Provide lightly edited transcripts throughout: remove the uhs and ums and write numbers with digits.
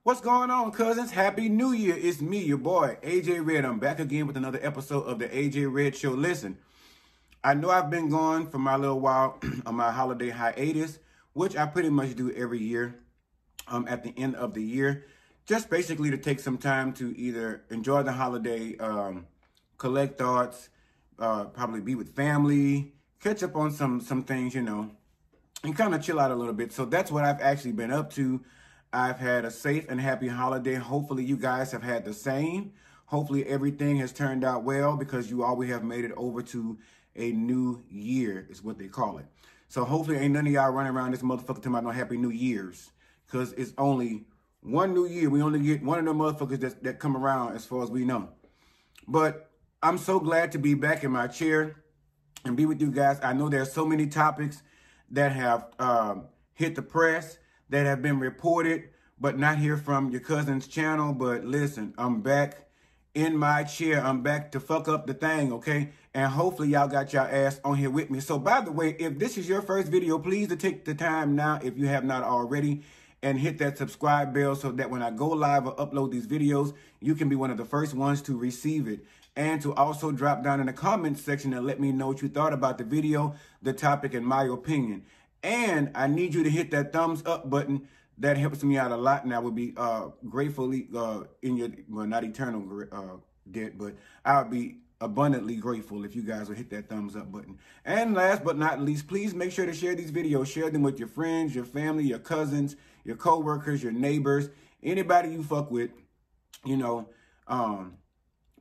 What's going on, cousins? Happy New Year. It's me, your boy, AJ Red. I'm back again with another episode of the AJ Red Show. Listen, I know I've been gone for my little while on my holiday hiatus, which I pretty much do every year at the end of the year. Just basically to take some time to either enjoy the holiday, collect thoughts, probably be with family, catch up on some things, you know, and kind of chill out a little bit. So that's what I've actually been up to. I've had a safe and happy holiday. Hopefully you guys have had the same. Hopefully everything has turned out well because you always have made it over to a new year is what they call it. So hopefully ain't none of y'all running around this motherfucker talking about no Happy New Year's because it's only one new year. We only get one of them motherfuckers that come around as far as we know. But I'm so glad to be back in my chair and be with you guys. I know there's so many topics that have hit the press, that have been reported, but not here from your cousin's channel. But listen, I'm back in my chair. I'm back to fuck up the thing, okay? And hopefully y'all got your ass on here with me. So by the way, if this is your first video, please to take the time now, if you have not already, and hit that subscribe bell so that when I go live or upload these videos, you can be one of the first ones to receive it. And to also drop down in the comments section and let me know what you thought about the video, the topic, and my opinion. And I need you to hit that thumbs up button. That helps me out a lot, and I would be gratefully in your, well, not eternal debt, but I'll be abundantly grateful if you guys will hit that thumbs up button. And last but not least, please make sure to share these videos. Share them with your friends, your family, your cousins, your co-workers, your neighbors, anybody you fuck with, you know,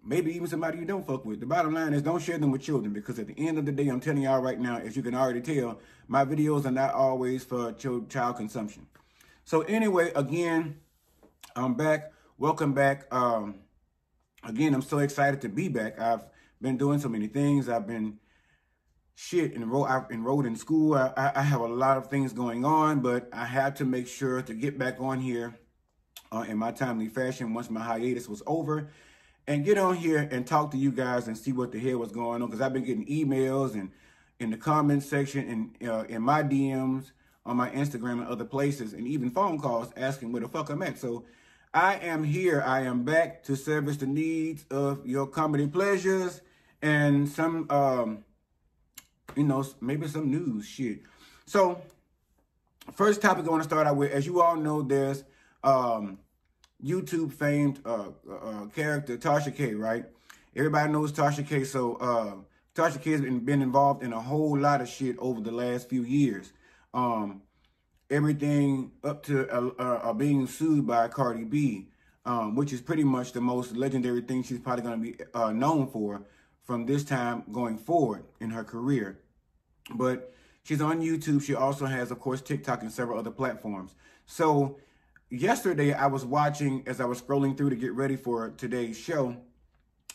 maybe even somebody you don't fuck with. The bottom line is don't share them with children because at the end of the day, I'm telling y'all right now, as you can already tell, my videos are not always for child consumption. So anyway, again, I'm back. Welcome back. Again, I'm so excited to be back. I've been doing so many things. I've been I've enrolled in school. I have a lot of things going on, but I had to make sure to get back on here in my timely fashion once my hiatus was over and get on here and talk to you guys and see what the hell was going on. Because I've been getting emails and in the comments section and in my DMs on my Instagram and other places and even phone calls asking where the fuck I'm at. So I am here. I am back to service the needs of your comedy pleasures and some, you know, maybe some news shit. So first topic I want to start out with, as you all know, there's YouTube famed character Tasha K, right? Everybody knows Tasha K. So Tasha K has been involved in a whole lot of shit over the last few years. Everything up to being sued by Cardi B, which is pretty much the most legendary thing she's probably going to be known for from this time going forward in her career. But she's on YouTube. She also has, of course, TikTok and several other platforms. So yesterday I was watching, as I was scrolling through to get ready for today's show,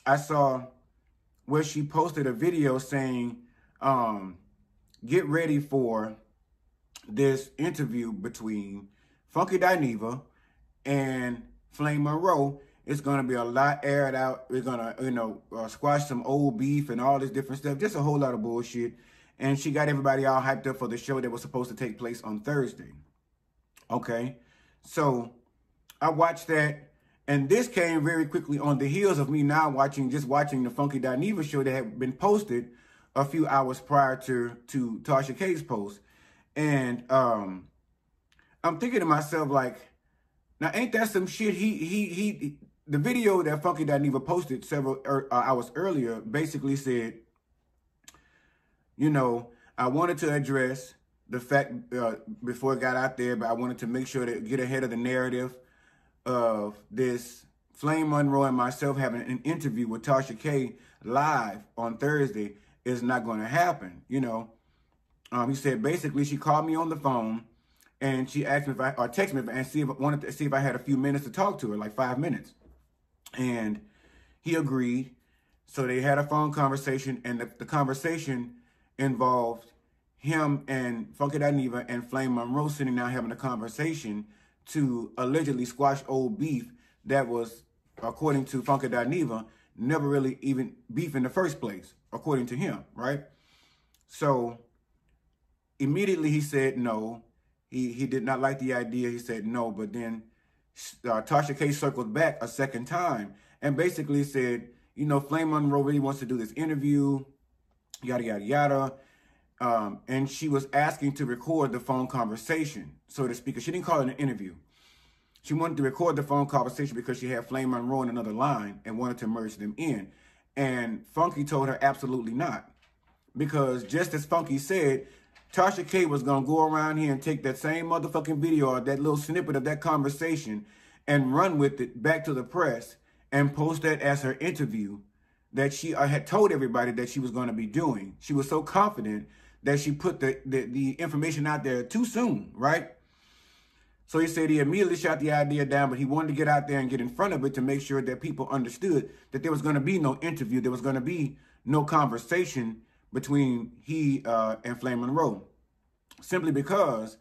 I saw where she posted a video saying, get ready for this interview between Funky Dineva and Flame Monroe. It's going to be a lot aired out. We're going to, you know, squash some old beef and all this different stuff. Just a whole lot of bullshit. And she got everybody all hyped up for the show that was supposed to take place on Thursday. Okay. So I watched that. And this came very quickly on the heels of me now watching the Funky Dineva show that had been posted a few hours prior to Tasha K's post. And I'm thinking to myself, like, now ain't that some shit? The video that Funky Dineva posted several hours earlier basically said, you know, I wanted to address the fact before it got out there, but I wanted to make sure to get ahead of the narrative of this Flame Monroe and myself having an interview with Tasha K live on Thursday is not going to happen, you know. He said basically she called me on the phone and she asked me if or texted me and wanted to see if I had a few minutes to talk to her, like 5 minutes. And he agreed. So they had a phone conversation, and the conversation involved him and Funky Dineva and Flame Monroe sitting down having a conversation to allegedly squash old beef that was, according to Funky Dineva, never really even beef in the first place, according to him, right? So immediately he said no. He did not like the idea. He said no, but then Tasha K circled back a second time and basically said, you know, Flame Monroe really wants to do this interview, yada, yada, yada. And she was asking to record the phone conversation, so to speak. She didn't call it an interview. She wanted to record the phone conversation because she had Flame Monroe on another line and wanted to merge them in. And Funky told her absolutely not. Because just as Funky said, Tasha K was going to go around here and take that same motherfucking video or that little snippet of that conversation and run with it back to the press and post that as her interview that she had told everybody that she was going to be doing. She was so confident that she put the information out there too soon, right? So he said he immediately shot the idea down, but he wanted to get out there and get in front of it to make sure that people understood that there was going to be no interview. There was going to be no conversation between he and Flame Monroe. Simply because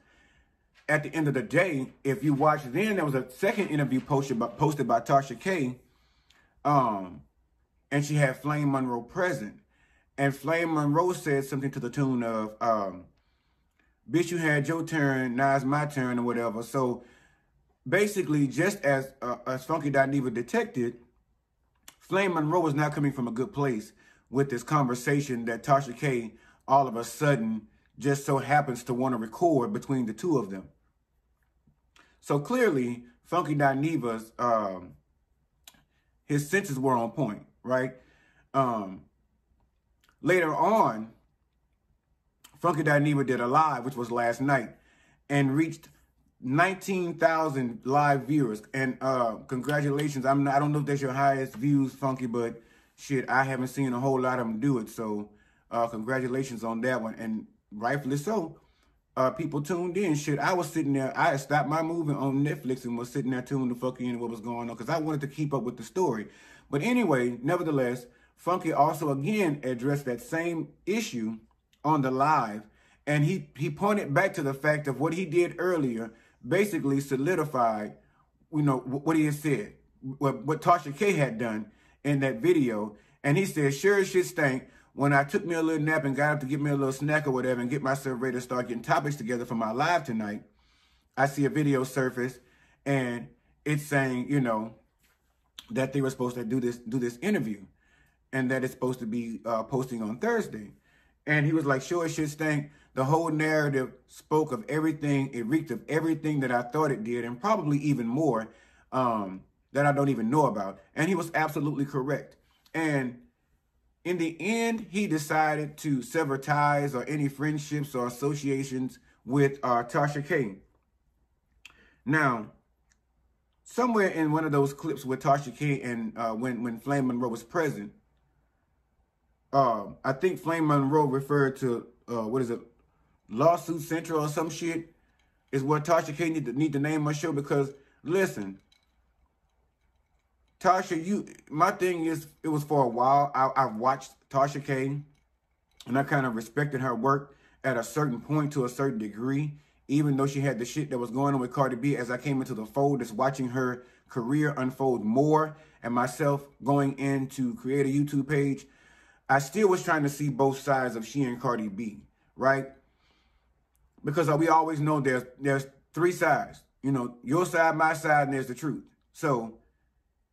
at the end of the day, if you watch then, there was a second interview posted by Tasha K, and she had Flame Monroe present. And Flame Monroe said something to the tune of, bitch, you had your turn, now it's my turn or whatever. So basically, just as Funky Dineva detected, Flame Monroe was not coming from a good place with this conversation that Tasha K all of a sudden just so happens to want to record between the two of them. So clearly, Funky Dineva's, his senses were on point, right? Later on, Funky Dineva did a live, which was last night, and reached 19,000 live viewers. And congratulations. I don't know if that's your highest views, Funky, but shit, I haven't seen a whole lot of them do it. So congratulations on that one. And rightfully so. People tuned in. Shit, I was sitting there. I had stopped my movie on Netflix and was sitting there tuning the fuck in what was going on because I wanted to keep up with the story. But anyway, nevertheless, Funky also again addressed that same issue on the live, and he pointed back to the fact of what he did earlier, basically solidified, you know, what he had said, what Tasha K had done in that video. And he said, sure as shit stank, when I took me a little nap and got up to get me a little snack or whatever and get myself ready to start getting topics together for my live tonight, I see a video surface and it's saying, you know, that they were supposed to do this interview and that it's supposed to be posting on Thursday. And he was like, sure as shit stank. The whole narrative spoke of everything. It reeked of everything that I thought it did, and probably even more that I don't even know about. And he was absolutely correct. And in the end, he decided to sever ties or any friendships or associations with Tasha K. Now, somewhere in one of those clips with Tasha K and when Flame Monroe was present, I think Flame Monroe referred to, what is it, Lawsuit Central or some shit, is what Tasha K need to name my show. Because, listen, Tasha, my thing is, it was for a while, I've watched Tasha K, and I kind of respected her work at a certain point to a certain degree, even though she had the shit that was going on with Cardi B. As I came into the fold, just watching her career unfold more, and myself going in to create a YouTube page, I still was trying to see both sides of she and Cardi B, right? Because we always know there's three sides. You know, your side, my side, and there's the truth. So,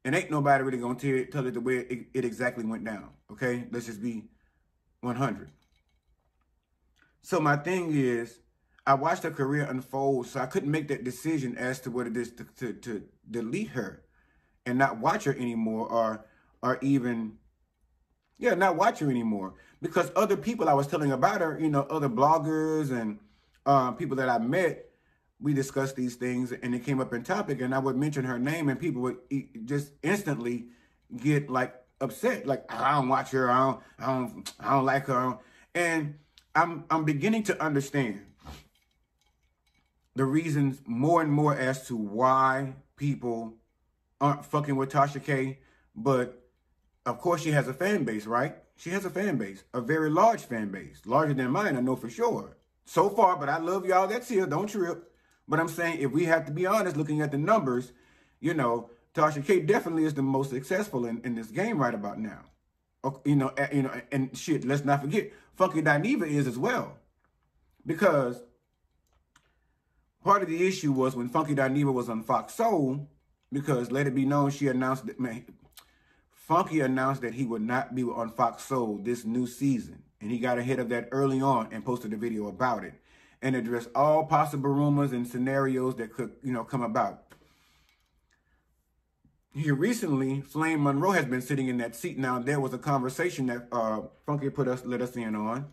and ain't nobody really going to tell it the way it exactly went down, okay? Let's just be 100. So my thing is, I watched her career unfold, so I couldn't make that decision as to what it is to delete her and not watch her anymore or even... yeah, not watch her anymore. Because other people I was telling about her, you know, other bloggers and people that I met, we discussed these things and it came up in topic, and I would mention her name and people would just instantly get like upset. Like, I don't watch her. I don't like her. And I'm beginning to understand the reasons more and more as to why people aren't fucking with Tasha K. But of course, she has a fan base, right? She has a fan base, a very large fan base, larger than mine, I know for sure. So far, but I love y'all that's here, don't trip. But I'm saying, if we have to be honest, looking at the numbers, you know, Tasha K definitely is the most successful in this game right about now. You know, and shit, let's not forget, Funky Dineva is as well. Because part of the issue was when Funky Dineva was on Fox Soul, because let it be known, she announced that, man, Funky announced that he would not be on Fox Soul this new season. And he got ahead of that early on and posted a video about it and addressed all possible rumors and scenarios that could, come about. Here recently, Flame Monroe has been sitting in that seat. Now, there was a conversation that Funky let us in on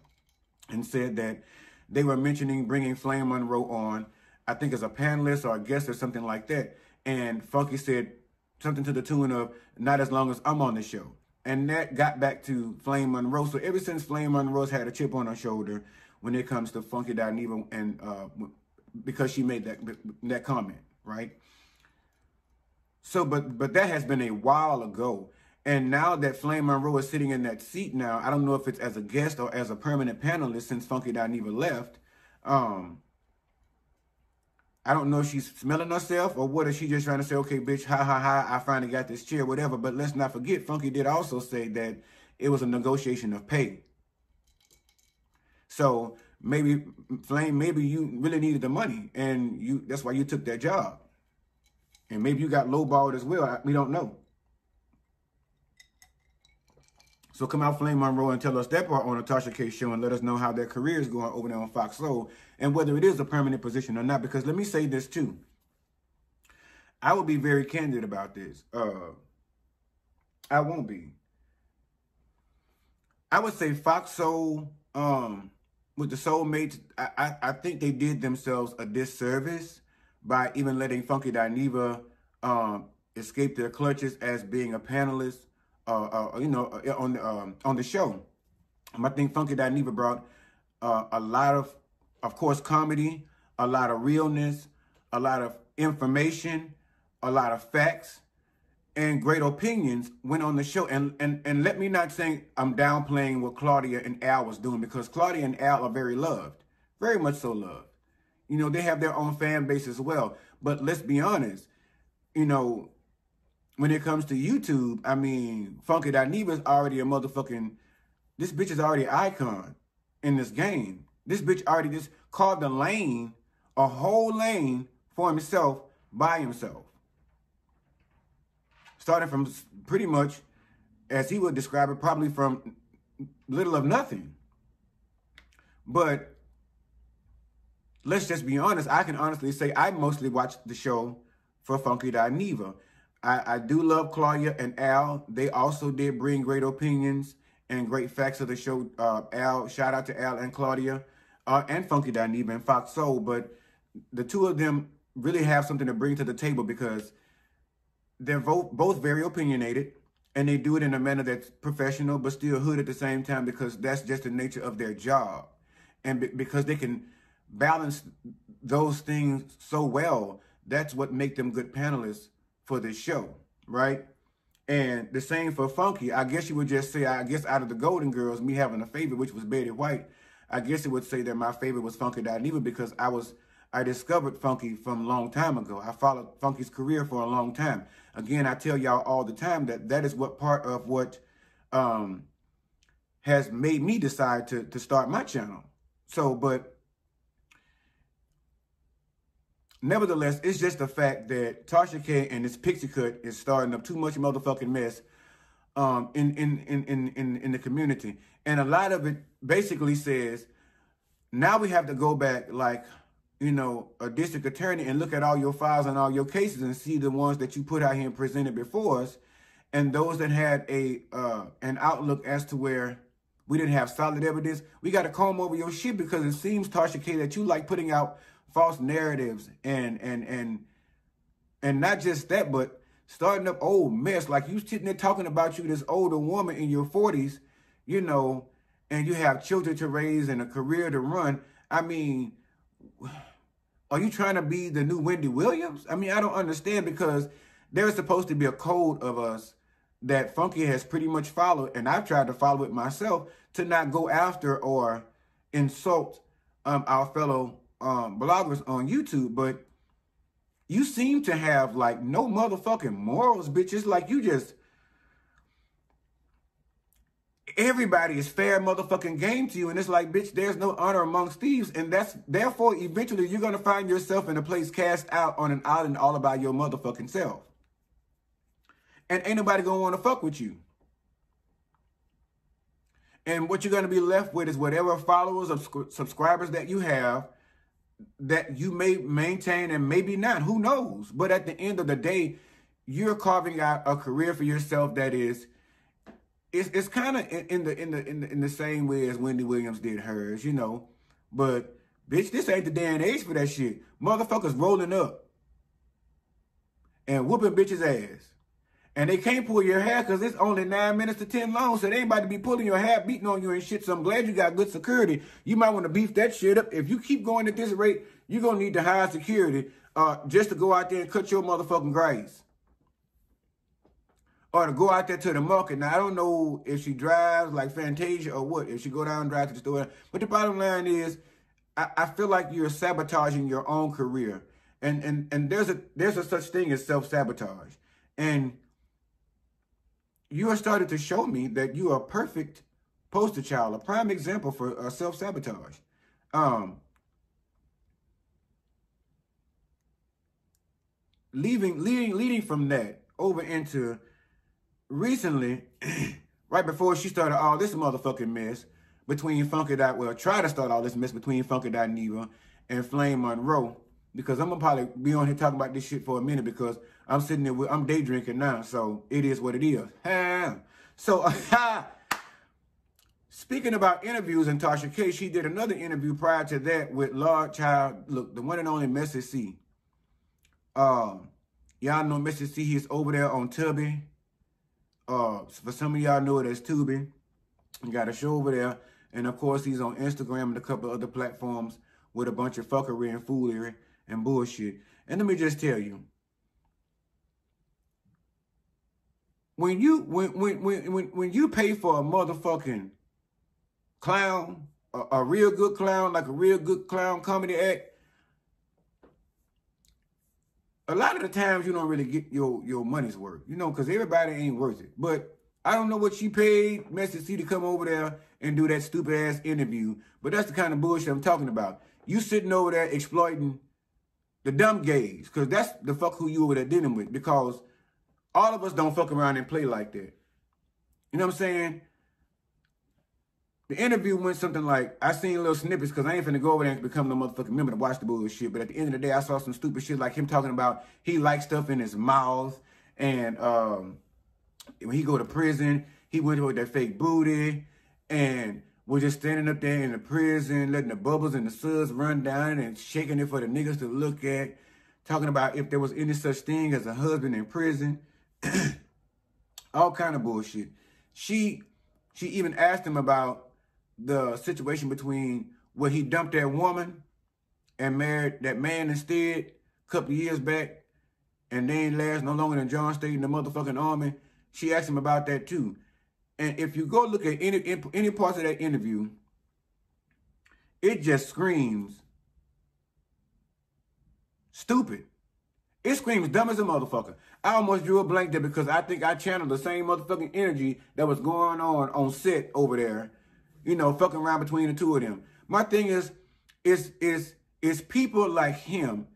and said that they were mentioning bringing Flame Monroe on, I think as a panelist or a guest or something like that. And Funky said something to the tune of, not as long as I'm on the show. And that got back to Flame Monroe. So ever since Flame Monroe's had a chip on her shoulder when it comes to Funky Dineva, and because she made that comment, right? So, but that has been a while ago. And now that Flame Monroe is sitting in that seat now, I don't know if it's as a guest or as a permanent panelist since Funky Dineva left. I don't know if she's smelling herself or what, is she just trying to say, okay, bitch, ha, ha, ha, I finally got this chair, whatever. But let's not forget, Funky did also say that it was a negotiation of pay. So maybe, Flame, maybe you really needed the money and that's why you took that job. And maybe you got lowballed as well. We don't know. So come out, Flame Monroe, and tell us that part on the Tasha K show and let us know how their career is going over there on Fox Soul and whether it is a permanent position or not. Because let me say this too. I will be very candid about this. I won't be. I would say Fox Soul, with the Soulmates, I think they did themselves a disservice by even letting Funky Dineva escape their clutches as being a panelist, on the show. I think Funky Dineva brought a lot of course, comedy, a lot of realness, a lot of information, a lot of facts, and great opinions went on the show. And let me not say I'm downplaying what Claudia and Al was doing, because Claudia and Al are very loved, very much so loved. They have their own fan base as well. But let's be honest, when it comes to YouTube, I mean, Funky Dineva is already a motherfucking, this bitch is already an icon in this game. This bitch already just carved a lane, a whole lane for himself by himself. Starting from pretty much, as he would describe it, probably from little of nothing. But let's just be honest. I can honestly say I mostly watched the show for Funky Dineva. I do love Claudia and Al. They also did bring great opinions and great facts of the show. Al, shout out to Al and Claudia and Funky Dineva and Fox Soul. But the two of them really have something to bring to the table because they're both very opinionated, and they do it in a manner that's professional but still hood at the same time, because that's just the nature of their job. And because they can balance those things so well, that's what makes them good panelists for this show, right? And the same for Funky. I guess you would just say, I guess out of the Golden Girls, me having a favorite, which was Betty White, I guess it would say that my favorite was Funky Dineva, because I discovered Funky from a long time ago. I followed Funky's career for a long time. Again, I tell y'all all the time that is what part of what has made me decide to start my channel. So, but nevertheless, it's just the fact that Tasha K and this pixie cut is starting up too much motherfucking mess in the community. And a lot of it basically says, now we have to go back like, a district attorney and look at all your files and all your cases and see the ones that you put out here and presented before us, and those that had an outlook as to where we didn't have solid evidence. We got to comb over your shit, because it seems, Tasha K, that you like putting out false narratives and not just that, but starting up old mess. Like you sitting there talking about you, this older woman in your 40s, and you have children to raise and a career to run. I mean, are you trying to be the new Wendy Williams? I mean, I don't understand, because there's supposed to be a code of us that Funky has pretty much followed, and I've tried to follow it myself, to not go after or insult our fellow bloggers on YouTube. But you seem to have like no motherfucking morals, bitches. Like you just, everybody is fair motherfucking game to you. And it's like, bitch, there's no honor amongst thieves. And therefore, eventually, you're going to find yourself in a place cast out on an island all about your motherfucking self. And ain't nobody going to want to fuck with you. And what you're going to be left with is whatever followers or subscribers that you have that you may maintain and maybe not. Who knows? But at the end of the day, you're carving out a career for yourself that is, it's kind of in the same way as Wendy Williams did hers, you know. But bitch, this ain't the day and age for that shit. Motherfuckers rolling up and whooping bitches' ass. And they can't pull your hair because it's only 9 minutes to 10 long. So they ain't about to be pulling your hair, beating on you and shit. So I'm glad you got good security. You might want to beef that shit up. If you keep going at this rate, you're going to need to hire security just to go out there and cut your motherfucking grass. Or to go out there to the market. Now, I don't know if she drives like Fantasia or what. If she go down and drive to the store. But the bottom line is, I feel like you're sabotaging your own career. And there's a such thing as self-sabotage. And you are starting to show me that you are a perfect poster child, a prime example for self-sabotage. Leading from that over into recently, right before she started all this motherfucking mess between try to start all this mess between Funky Dineva and Flame Monroe. Because I'm going to probably be on here talking about this shit for a minute because I'm sitting there, I'm day drinking now. So it is what it is. So speaking about interviews and Tasha K, she did another interview prior to that with Lord Child, look, the one and only Messy C. Y'all know Messy C, he's over there on Tubi. For some of y'all know it as Tubi. He got a show over there. And of course, he's on Instagram and a couple other platforms with a bunch of fuckery and foolery and bullshit. And let me just tell you, when you pay for a motherfucking clown, a real good clown, like a real good clown comedy act, a lot of the times you don't really get your money's worth, you know, because everybody ain't worth it. But I don't know what she paid Messy C to come over there and do that stupid ass interview, but that's the kind of bullshit I'm talking about. You sitting over there exploiting the dumb gays, because that's the fuck who you over there dealing with, because all of us don't fuck around and play like that. You know what I'm saying? The interview went something like, I seen little snippets because I ain't finna go over there and become no motherfucking member to watch the bullshit. But at the end of the day, I saw some stupid shit like him talking about he likes stuff in his mouth. And when he go to prison, he went with that fake booty. And was just standing up there in the prison, letting the bubbles and the suds run down and shaking it for the niggas to look at. Talking about if there was any such thing as a husband in prison. All kind of bullshit. She even asked him about the situation between where he dumped that woman and married that man instead a couple of years back, and they ain't last no longer than John stayed in the motherfucking army. She asked him about that too. And if you go look at any parts of that interview, it just screams stupid. It screams dumb as a motherfucker. I almost drew a blank there because I think I channeled the same motherfucking energy that was going on set over there. You know, fucking around between the two of them. My thing is people like him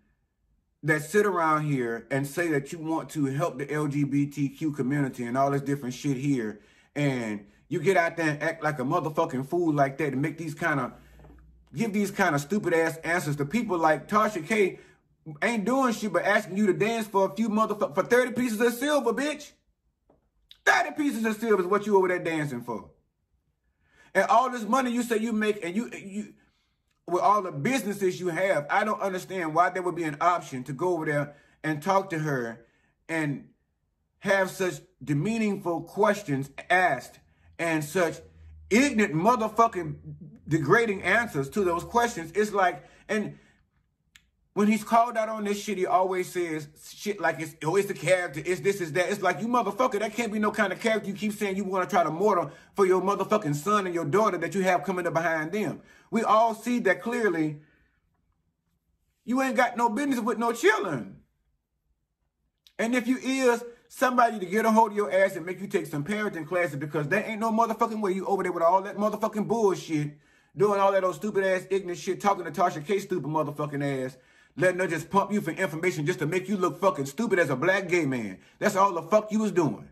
that sit around here and say that you want to help the LGBTQ community and all this different shit here, and you get out there and act like a motherfucking fool like that and make these give these kind of stupid ass answers to people like Tasha K ain't doing shit but asking you to dance for a few motherfuckers for 30 pieces of silver, bitch. 30 pieces of silver is what you over there dancing for. And all this money you say you make, and you with all the businesses you have, I don't understand why there would be an option to go over there and talk to her and have such demeaningful questions asked and such ignorant motherfucking degrading answers to those questions. It's like, and when he's called out on this shit, he always says shit like it's the character, it's this, it's that. It's like, you motherfucker, that can't be no kind of character you keep saying you want to try to model for your motherfucking son and your daughter that you have coming up behind them. We all see that clearly. You ain't got no business with no children. And if you is, somebody to get a hold of your ass and make you take some parenting classes, because there ain't no motherfucking way you over there with all that motherfucking bullshit, doing all that old stupid ass ignorant shit, talking to Tasha K stupid motherfucking ass, letting her just pump you for information just to make you look fucking stupid as a black gay man. That's all the fuck you was doing.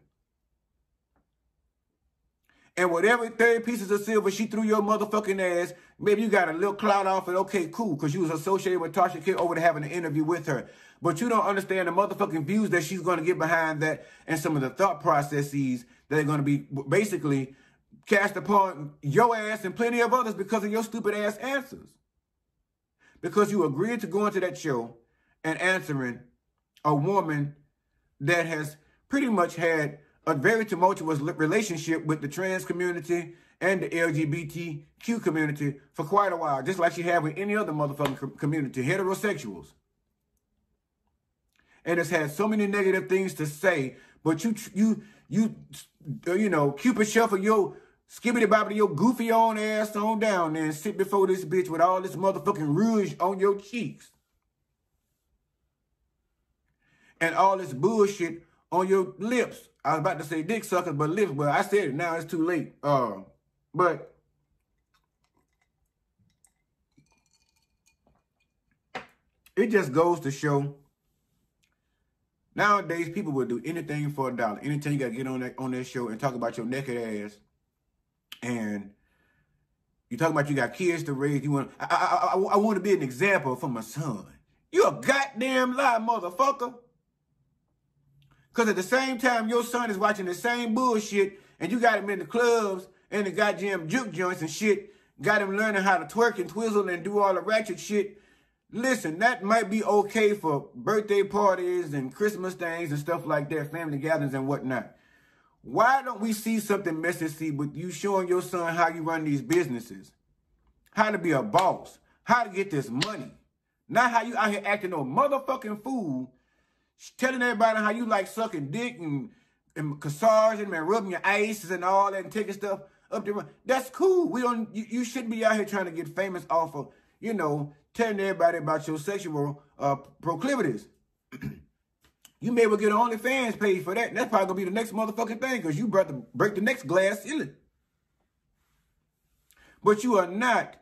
And with every 30 pieces of silver she threw your motherfucking ass, maybe you got a little clout off it, okay, cool, because you was associated with Tasha K over there having an interview with her. But you don't understand the motherfucking views that she's going to get behind that, and some of the thought processes that are going to be basically cast upon your ass and plenty of others because of your stupid ass answers. Because you agreed to go into that show and answering a woman that has pretty much had a very tumultuous relationship with the trans community and the LGBTQ community for quite a while, just like she had with any other motherfucking community, heterosexuals. And it's had so many negative things to say, but you know, Cupid shuffle your skibbity bobbity your goofy on ass on down there and sit before this bitch with all this motherfucking rouge on your cheeks. And all this bullshit on your lips. I was about to say dick suckers, but lips, but I said it, now it's too late. But it just goes to show, nowadays people will do anything for $1. Anytime you gotta get on that show and talk about your naked ass, and you talk about you got kids to raise, you want I want to be an example for my son. You a goddamn lie, motherfucker. Because at the same time, your son is watching the same bullshit, and you got him in the clubs and the goddamn juke joints and shit, got him learning how to twerk and twizzle and do all the ratchet shit. Listen, that might be okay for birthday parties and Christmas things and stuff like that, family gatherings and whatnot. Why don't we see something messy with you showing your son how you run these businesses? How to be a boss. How to get this money. Not how you out here acting no motherfucking fool, telling everybody how you like sucking dick and massaging and rubbing your ices and all that and taking stuff up there. That's cool. You shouldn't be out here trying to get famous off of, you know, telling everybody about your sexual proclivities. You may well get an OnlyFans page for that, and that's probably going to be the next motherfucking thing, because you about to break the next glass ceiling. But you are not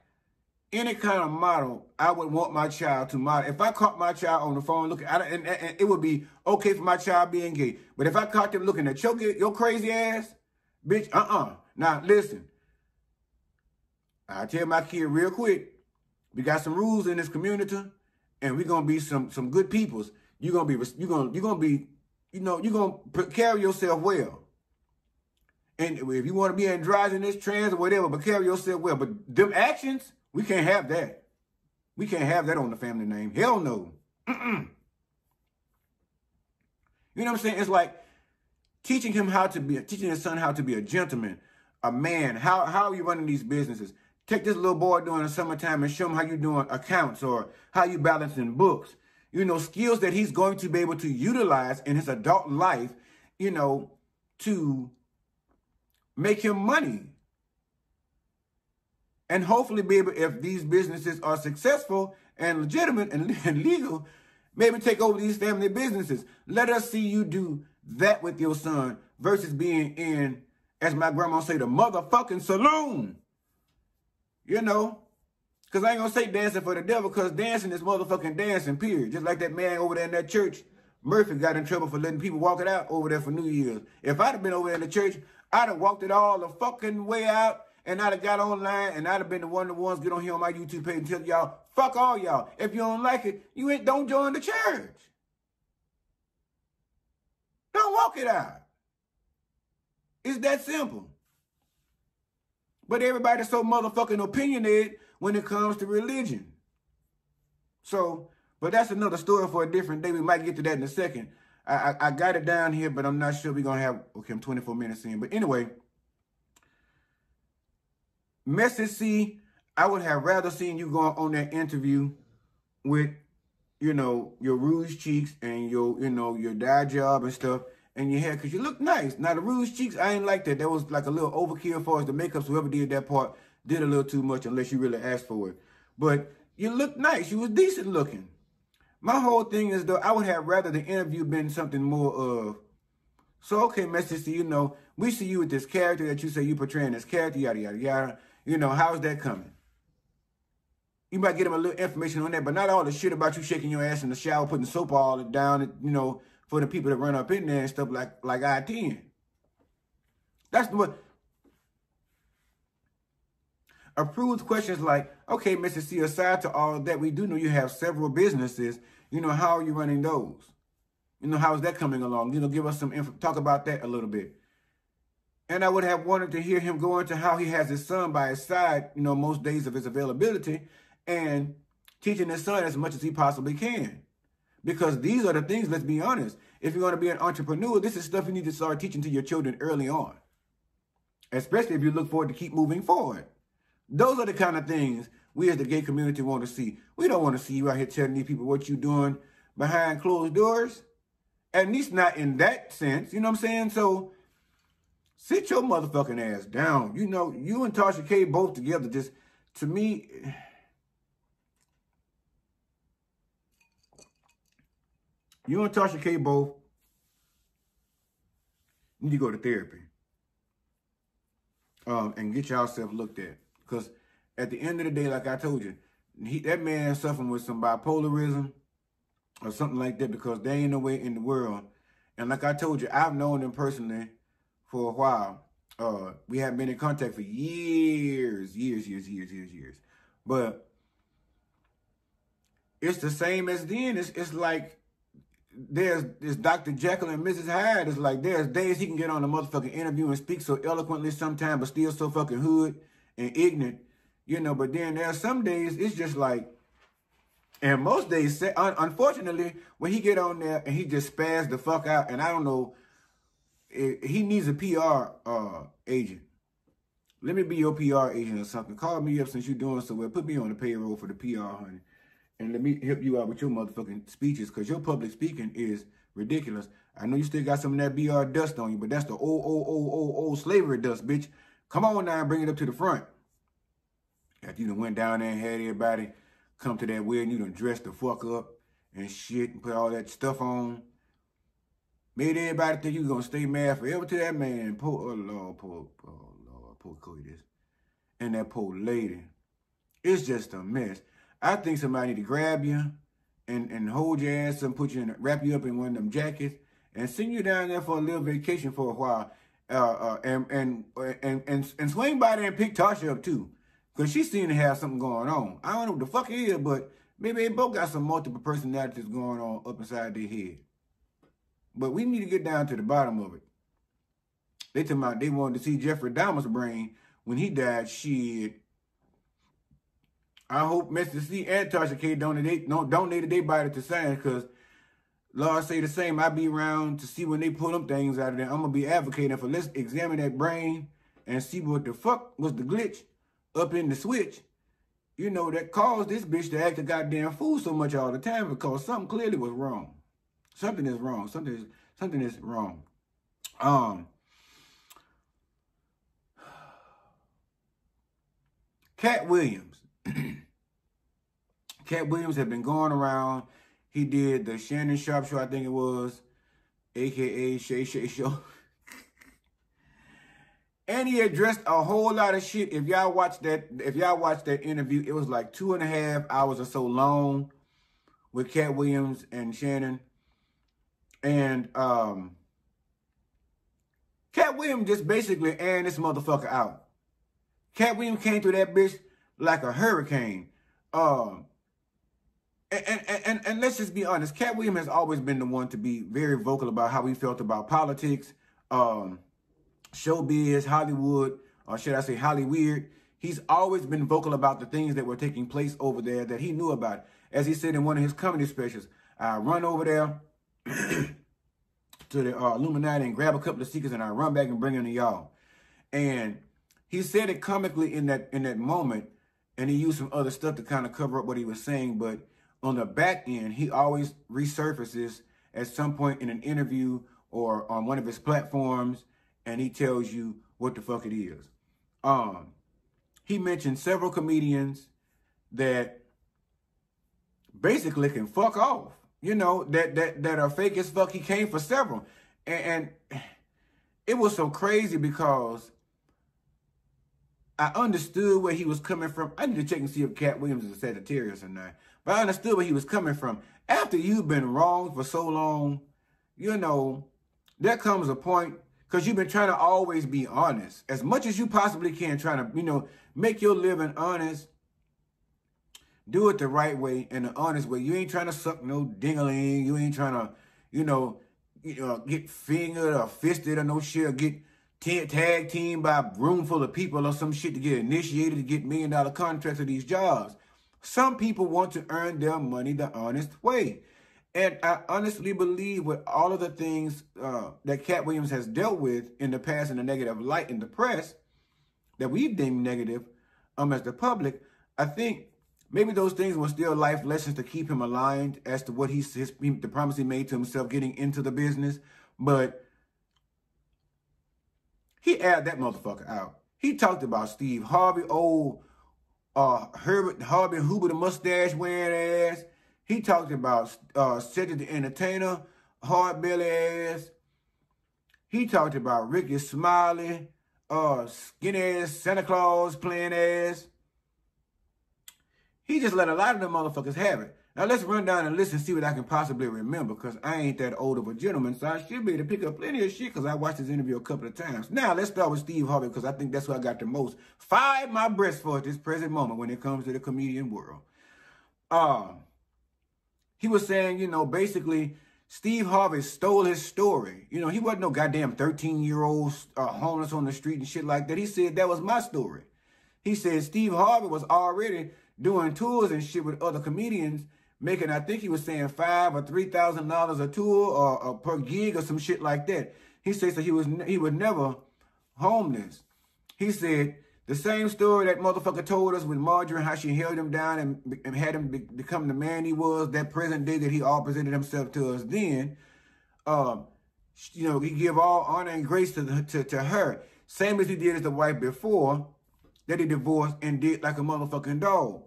any kind of model I would want my child to model. If I caught my child on the phone looking, and it would be okay for my child being gay. But if I caught them looking at your crazy ass, bitch, Now, listen. I tell my kid real quick, we got some rules in this community, and we're gonna be some good peoples. You're gonna carry yourself well. And if you want to be androgynous, trans, or whatever, but carry yourself well. But them actions, we can't have that. We can't have that on the family name. Hell no. You know what I'm saying? It's like teaching his son how to be a gentleman, a man. How are you running these businesses? Take this little boy during the summertime and show him how you doing accounts or how you balancing books. You know, skills that he's going to be able to utilize in his adult life, you know, to make him money. And hopefully be able, if these businesses are successful and legitimate and legal, maybe take over these family businesses. Let us see you do that with your son versus being in, as my grandma say, the motherfucking saloon. You know, because I ain't going to say dancing for the devil, because dancing is motherfucking dancing, period. Just like that man over there in that church, Murphy, got in trouble for letting people walk it out over there for New Year's. If I'd have been over there in the church, I'd have walked it all the fucking way out, and I'd have got online, and I'd have been one of the ones get on here on my YouTube page and tell y'all, fuck all y'all. If you don't like it, don't join the church. Don't walk it out. It's that simple. But everybody's so motherfucking opinionated when it comes to religion. So, but that's another story for a different day. We might get to that in a second. I got it down here, but I'm not sure we're going to have, okay, I'm 24 minutes in. But anyway, Message C, I would have rather seen you go on that interview with, you know, your rouge cheeks and your, you know, your dye job and stuff and your hair, because you look nice. Now, the rouge cheeks, I ain't like that. That was like a little overkill as far as the makeup. So whoever did that part did a little too much unless you really asked for it. But you look nice. You was decent looking. My whole thing is, though, I would have rather the interview been something more of, So, okay, Mr. C, you know, we see you with this character that you say you portraying this character, yada, yada, yada. You know, how's that coming? You might get him a little information on that, but not all the shit about you shaking your ass in the shower, putting soap all down, you know, for the people that run up in there and stuff like I-10. That's what... Approved questions like, okay, Mr. C, aside to all that, we do know you have several businesses. You know, how are you running those? You know, how is that coming along? You know, give us some info, talk about that a little bit. And I would have wanted to hear him go into how he has his son by his side, you know, most days of his availability, and teaching his son as much as he possibly can. Because these are the things, let's be honest, if you're going to be an entrepreneur, this is stuff you need to start teaching to your children early on. Especially if you look forward to keep moving forward. Those are the kind of things we as the gay community want to see. We don't want to see you out here telling these people what you're doing behind closed doors. At least not in that sense. You know what I'm saying? So sit your motherfucking ass down. You know, you and Tasha K both together just, to me, you and Tasha K both need to go to therapy. And get yourself looked at. Because at the end of the day, like I told you, that man suffering with some bipolarism or something like that, because there ain't no way in the world. And like I told you, I've known him personally for a while. We haven't been in contact for years. But it's the same as then. It's like there's Dr. Jekyll and Mrs. Hyde. It's like there's days he can get on a motherfucking interview and speak so eloquently sometimes, but still so fucking hood and ignorant, you know. But then there are some days it's just like, and most days, unfortunately, when he get on there and he just spaz the fuck out, and I don't know, he needs a PR agent. Let me be your PR agent or something. Call me up since you're doing so well. Put me on the payroll for the PR, honey. And let me help you out with your motherfucking speeches, because your public speaking is ridiculous. I know you still got some of that BR dust on you, but that's the old slavery dust, bitch. Come on now and bring it up to the front. After you done went down there and had everybody come to that wedding, you done dressed the fuck up and shit and put all that stuff on. Made everybody think you gonna stay mad forever to that man. Poor Coitus. And that poor lady. It's just a mess. I think somebody need to grab you and hold your ass and put you in, wrap you up in one of them jackets and send you down there for a little vacation for a while. And swing by there and pick Tasha up too. Because she seemed to have something going on. I don't know what the fuck it is, but maybe they both got some multiple personalities going on up inside their head. But we need to get down to the bottom of it. They talking about they wanted to see Jeffrey Dahmer's brain when he died. Shit. I hope Mr. C and Tasha K donated their body to science, because Lord say the same. I be around to see when they pull them things out of there. I'm going to be advocating for, let's examine that brain and see what the fuck was the glitch up in the switch, you know, that caused this bitch to act a goddamn fool so much all the time, because something clearly was wrong. Something is wrong. Something is wrong. Katt Williams. Katt Williams had been going around. He did the Shannon Sharp show, I think it was, a.k.a. Shay Shay Show. And he addressed a whole lot of shit. If y'all watched that interview, it was like 2.5 hours or so long with Katt Williams and Shannon. And Katt Williams just basically airing this motherfucker out. Katt Williams came through that bitch like a hurricane. And let's just be honest. Katt Williams has always been the one to be very vocal about how he felt about politics, showbiz, Hollywood, or should I say Hollyweird. He's always been vocal about the things that were taking place over there that he knew about. As he said in one of his comedy specials, I run over there to the Illuminati and grab a couple of secrets, and I run back and bring them to y'all. And he said it comically in that moment, and he used some other stuff to kind of cover up what he was saying. But on the back end, he always resurfaces at some point in an interview or on one of his platforms, and he tells you what the fuck it is. He mentioned several comedians that basically can fuck off, you know, that are fake as fuck. He came for several. And it was so crazy because I understood where he was coming from. I need to check and see if Katt Williams is a Sagittarius or not. But I understood where he was coming from. After you've been wrong for so long, you know, there comes a point, because you've been trying to always be honest. As much as you possibly can, trying to, you know, make your living honest. Do it the right way, in the honest way. You ain't trying to suck no ding-a-ling. You ain't trying to, you know, get fingered or fisted or no shit, or get tag team by a room full of people or some shit to get initiated to get $1 million contracts of these jobs. Some people want to earn their money the honest way. And I honestly believe with all of the things that Katt Williams has dealt with in the past in the negative light in the press, that we've deemed negative as the public, I think maybe those things were still life lessons to keep him aligned as to what the promise he made to himself getting into the business. But he aired that motherfucker out. He talked about Steve Harvey, old Herbert Harvey Hoover, the mustache wearing ass. He talked about Cedric the Entertainer, hard belly ass. He talked about Ricky Smiley, skinny ass Santa Claus playing ass. He just let a lot of them motherfuckers have it. Now let's run down and listen and see what I can possibly remember, because I ain't that old of a gentleman, so I should be able to pick up plenty of shit because I watched this interview a couple of times. Now let's start with Steve Harvey, because I think that's who I got the most fire my breast for at this present moment when it comes to the comedian world. He was saying, you know, basically Steve Harvey stole his story. You know, he wasn't no goddamn 13-year-old homeless on the street and shit like that. He said that was my story. He said Steve Harvey was already doing tours and shit with other comedians, making, I think he was saying $5,000 or $3,000 a tour or per gig or some shit like that. He said so he was never homeless. He said the same story that motherfucker told us with Marjorie, how she held him down and had him become the man he was that present day that he all presented himself to us then. You know, he give all honor and grace to her. Same as he did as the wife before that he divorced and did like a motherfucking dog.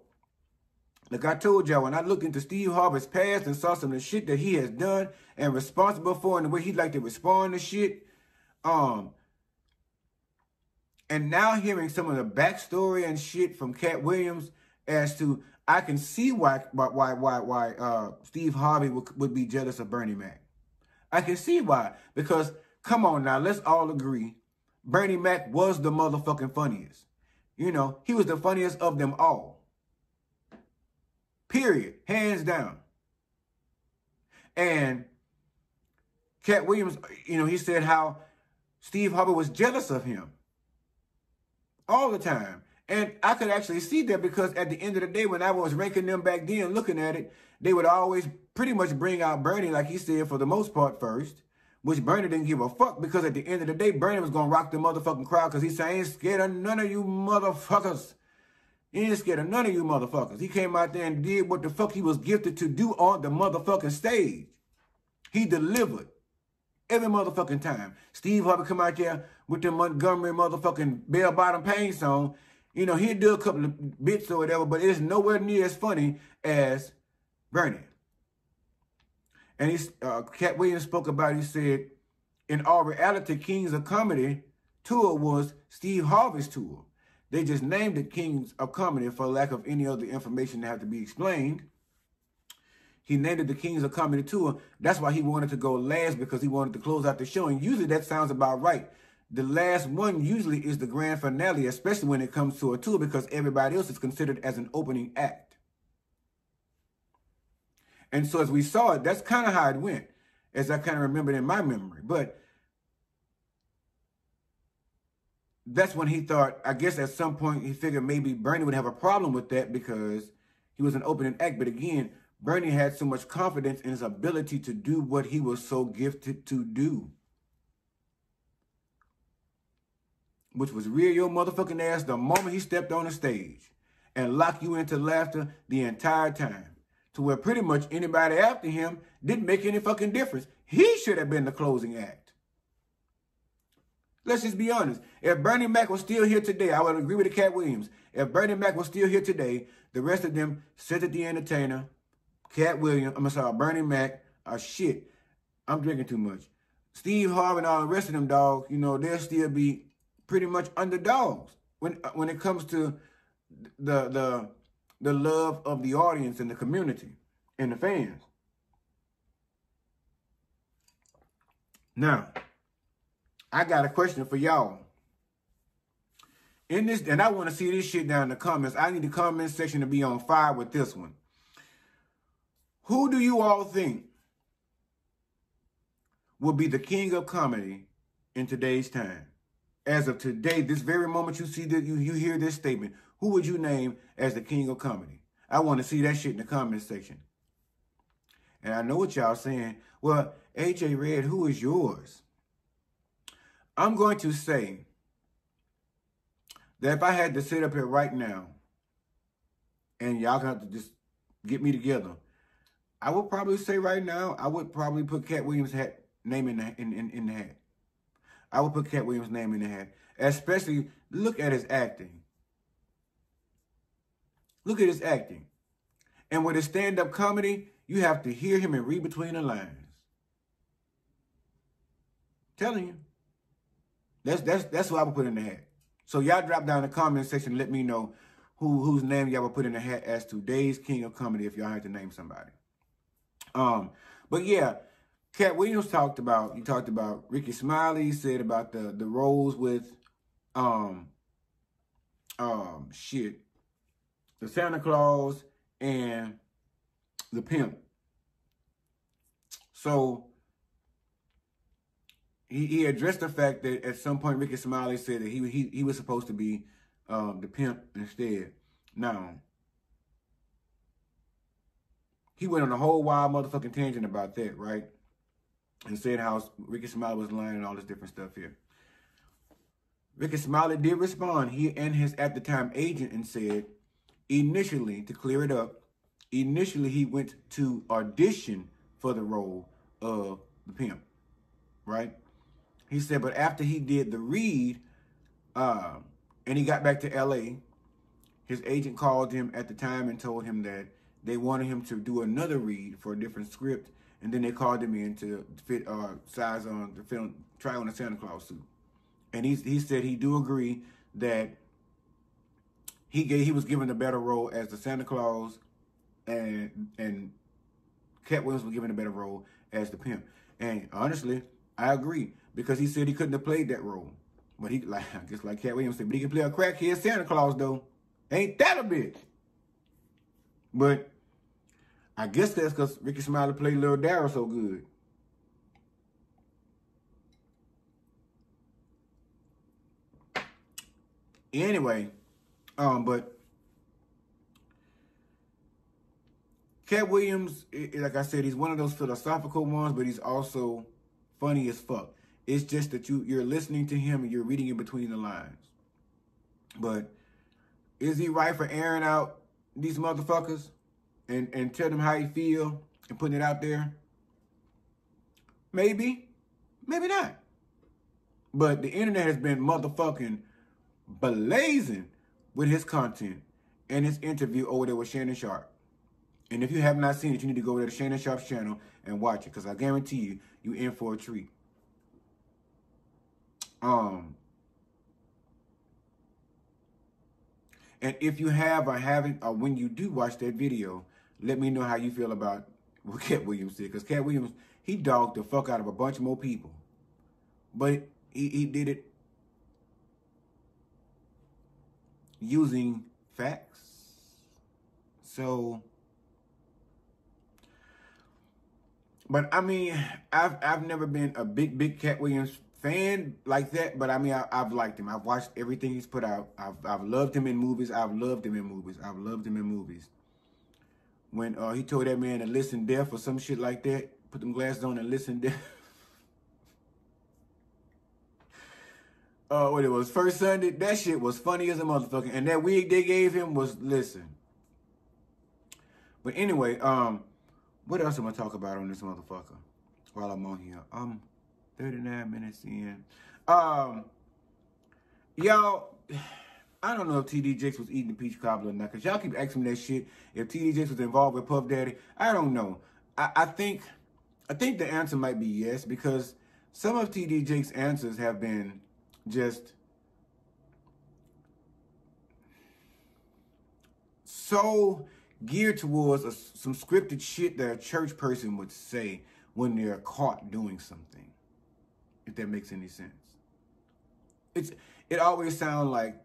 Like I told y'all, when I looked into Steve Harvey's past and saw some of the shit that he has done and responsible for and the way he like to respond to shit, and now hearing some of the backstory and shit from Katt Williams as to, I can see why Steve Harvey would be jealous of Bernie Mac. I can see why. Because, come on now, let's all agree, Bernie Mac was the motherfucking funniest. You know, he was the funniest of them all. Period. Hands down. And Katt Williams, you know, he said how Steve Harvey was jealous of him all the time. And I could actually see that, because at the end of the day, when I was ranking them back then, looking at it, they would always pretty much bring out Bernie, like he said, for the most part first, which Bernie didn't give a fuck, because at the end of the day, Bernie was going to rock the motherfucking crowd, because he said, I ain't scared of none of you motherfuckers. He ain't scared of none of you motherfuckers. He came out there and did what the fuck he was gifted to do on the motherfucking stage. He delivered every motherfucking time. Steve Harvey come out there with the Montgomery motherfucking bell-bottom pain song. You know, he'd do a couple of bits or whatever, but it's nowhere near as funny as Bernie. And Katt Williams spoke about it. He said, in all reality, Kings of Comedy tour was Steve Harvey's tour. They just named it Kings of Comedy for lack of any other information that had to be explained. He named it the Kings of Comedy Tour. That's why he wanted to go last, because he wanted to close out the show. And usually that sounds about right. The last one usually is the grand finale, especially when it comes to a tour, because everybody else is considered as an opening act. And so as we saw it, that's kind of how it went, as I kind of remembered in my memory. But that's when he thought, I guess at some point he figured maybe Bernie would have a problem with that, because he was an opening act. But again, Bernie had so much confidence in his ability to do what he was so gifted to do, which was rear your motherfucking ass the moment he stepped on the stage and lock you into laughter the entire time, to where pretty much anybody after him didn't make any fucking difference. He should have been the closing act. Let's just be honest. If Bernie Mac was still here today, I would agree with the Katt Williams. If Bernie Mac was still here today, the rest of them, Cedric the Entertainer, Katt Williams, Bernie Mac, shit, I'm drinking too much. Steve Harvey and all the rest of them dogs, you know, they'll still be pretty much underdogs when it comes to the love of the audience and the community and the fans. Now, I got a question for y'all. In this, and I want to see this shit down in the comments. I need the comment section to be on fire with this one. Who do you all think will be the king of comedy in today's time? As of today, this very moment you see that you hear this statement, who would you name as the king of comedy? I want to see that shit in the comment section. And I know what y'all saying. Well, AJ Red, who is yours? I'm going to say that if I had to sit up here right now, and y'all have to just get me together, I would probably say right now, I would probably put Katt Williams' name in the hat. I would put Katt Williams' name in the hat. Especially, look at his acting. Look at his acting. And with his stand-up comedy, you have to hear him and read between the lines. Telling you. That's who I would put in the hat. So y'all drop down in the comment section and let me know whose name y'all would put in the hat as today's king of comedy if y'all had to name somebody. But yeah, Katt Williams talked about Ricky Smiley. He said about the roles with the Santa Claus and the pimp. So he addressed the fact that at some point Ricky Smiley said that he was supposed to be the pimp instead. Now, he went on a whole wild motherfucking tangent about that, right? And said how Ricky Smiley was lying and all this different stuff here. Ricky Smiley did respond, he and his at the time agent, and said, initially, to clear it up, initially he went to audition for the role of the pimp, right? He said, but after he did the read, and he got back to LA, his agent called him at the time and told him that they wanted him to do another read for a different script, and then they called him in to fit size on the film, try on a Santa Claus suit. And he said he do agree that he was given a better role as the Santa Claus, and Katt Williams was given a better role as the pimp. And honestly, I agree, because he said he couldn't have played that role. But he, like, I guess like Katt Williams said, but he can play a crackhead Santa Claus though. Ain't that a bitch? But I guess that's because Ricky Smiley played Lil Darryl so good. Anyway, but Katt Williams, like I said, he's one of those philosophical ones, but he's also funny as fuck. It's just that you're listening to him and you're reading in between the lines. But is he right for airing out these motherfuckers and tell them how he feel and putting it out there? Maybe. Maybe not. But the internet has been motherfucking blazing with his content and his interview over there with Shannon Sharp. And if you have not seen it, you need to go over to Shannon Sharp's channel and watch it, because I guarantee you, you're in for a treat. And if you have or haven't, or when you do watch that video, let me know how you feel about what Katt Williams did. Because Katt Williams, he dogged the fuck out of a bunch more people. But he did it using facts. So, but I mean, I've never been a big Katt Williams fan like that, but I mean, I've liked him. I've watched everything he's put out. I've loved him in movies. I've loved him in movies. When he told that man to listen deaf or some shit like that, put them glasses on and listen deaf. What it was, First Sunday, that shit was funny as a motherfucker. And that wig they gave him was, listen. But anyway, what else am I talk about on this motherfucker while I'm on here? 39 minutes in. Y'all, I don't know if TD Jakes was eating the peach cobbler or not, because y'all keep asking me that shit. If TD Jakes was involved with Puff Daddy, I don't know. I think the answer might be yes, because some of TD Jake's answers have been just so geared towards some scripted shit that a church person would say when they're caught doing something, if that makes any sense. It always sounds like,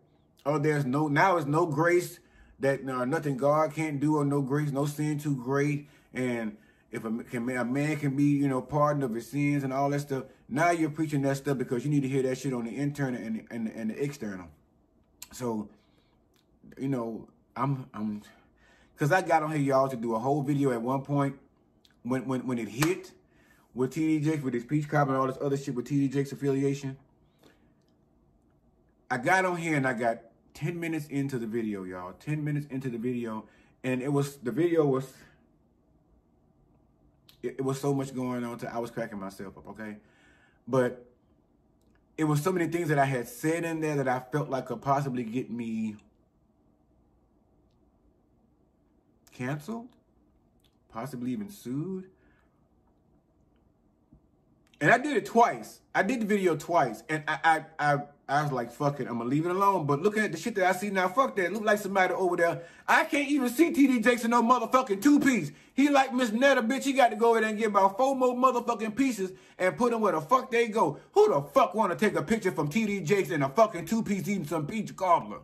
oh, there's no grace, that nothing God can't do, or no grace, no sin too great, and if a man can be, you know, pardoned of his sins and all that stuff. Now you're preaching that stuff because you need to hear that shit on the internal and the external. So, you know, I'm because I got on here, y'all, to do a whole video at one point when it hit with TD Jakes, with his peach cobbler and all this other shit with TD Jakes affiliation. I got on here and I got 10 minutes into the video, y'all. 10 minutes into the video, and it was so much going on I was cracking myself up, okay? But it was so many things that I had said in there that I felt like could possibly get me canceled, possibly even sued. And I did it twice. I did the video twice, and I was like, fuck it, I'm gonna leave it alone. But looking at the shit that I see now, fuck that. It look like somebody over there. I can't even see TD Jakes in no motherfucking two-piece. He like Miss Netta, bitch. He got to go over there and get about 4 more motherfucking pieces and put them where the fuck they go. Who the fuck want to take a picture from TD Jakes in a fucking two-piece eating some peach cobbler?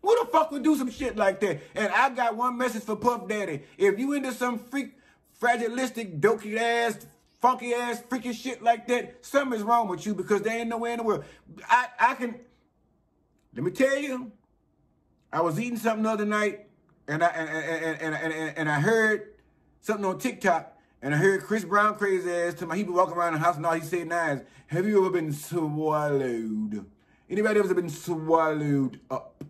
Who the fuck would do some shit like that? And I got one message for Puff Daddy. If you into some freak, fragilistic, dokey ass, funky ass, freaking shit like that, something's wrong with you, because there ain't nowhere in the world. Let me tell you, I was eating something the other night, and I heard something on TikTok, and I heard Chris Brown crazy ass to my, he be walking around the house and all he said now is, have you ever been swallowed? Anybody ever been swallowed up?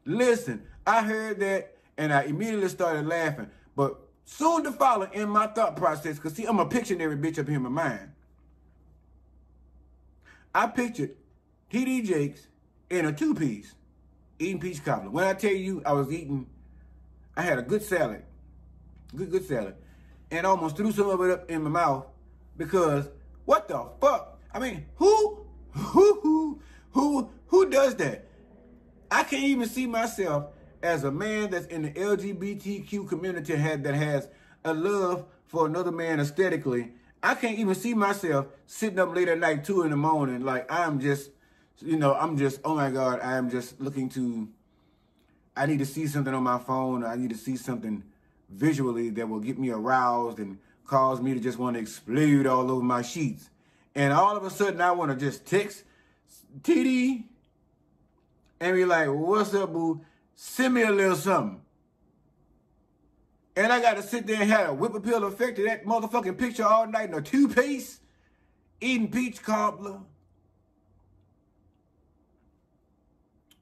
Listen, I heard that, and I immediately started laughing, but soon to follow in my thought process, because see, I'm a Pictionary bitch up here in my mind. I pictured TD Jakes in a two-piece, eating peach cobbler. When I tell you I had a good salad, good salad, and almost threw some of it up in my mouth, because what the fuck? I mean, who does that? I can't even see myself as a man that's in the LGBTQ community that has a love for another man aesthetically. I can't even see myself sitting up late at night, 2 in the morning, like I'm just, oh my God, I am just I need to see something on my phone. I need to see something visually that will get me aroused and cause me to just want to explode all over my sheets. And all of a sudden, I want to just text TD and be like, what's up, boo? Send me a little something. And I got to sit there and have a whip appeal effect of that motherfucking picture all night in a two-piece, eating peach cobbler.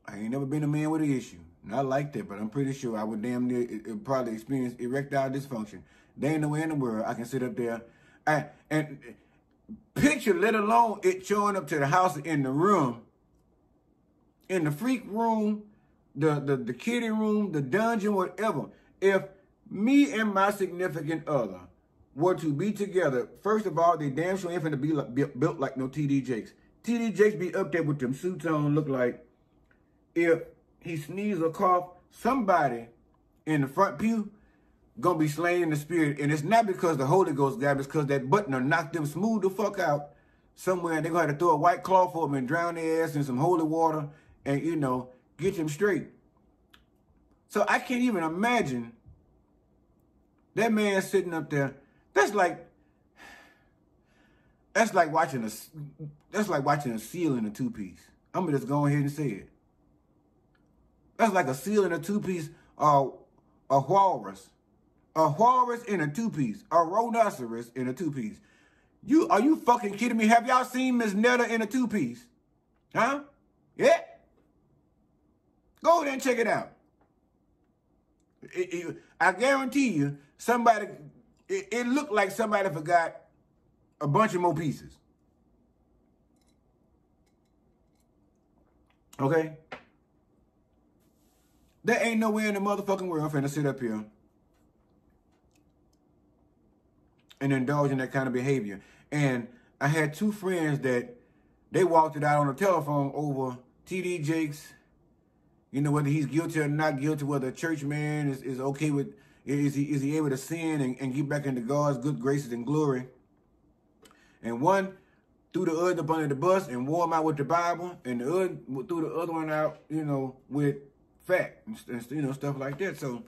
I ain't never been a man with an issue. Not like that, but I'm pretty sure I would damn near probably experience erectile dysfunction. There ain't no way in the world I can sit up there and picture, let alone it showing up to the house in the room, in the freak room, the kiddie room, the dungeon, whatever. If me and my significant other were to be together, first of all, they damn sure ain't finna be built like no TD Jakes. TD Jakes be up there with them suits on, look like if he sneeze or cough, somebody in the front pew gonna be slain in the spirit. And it's not because the Holy Ghost died, it's because that button will knock them smooth the fuck out somewhere, and they're gonna have to throw a white cloth for them and drown their ass in some holy water and, get them straight. So I can't even imagine that man sitting up there. That's like watching a seal in a two-piece. I'm gonna just go ahead and say it. That's like a seal in a two-piece, a walrus. A walrus in a two-piece. A rhinoceros in a two-piece. Are you fucking kidding me? Have y'all seen Miss Netta in a two-piece? Huh? Yeah? Go over there and check it out. I guarantee you, it looked like somebody forgot a bunch of more pieces. Okay? There ain't nowhere in the motherfucking world finna sit up here and indulge in that kind of behavior. And I had two friends that they walked it out on the telephone over TD Jakes, you know, whether he's guilty or not guilty, whether a church man is okay with, is he able to sin and get back into God's good graces and glory. And one threw the other up under the bus and wore him out with the Bible, and the other threw the other one out, you know, with fact and you know, stuff like that. So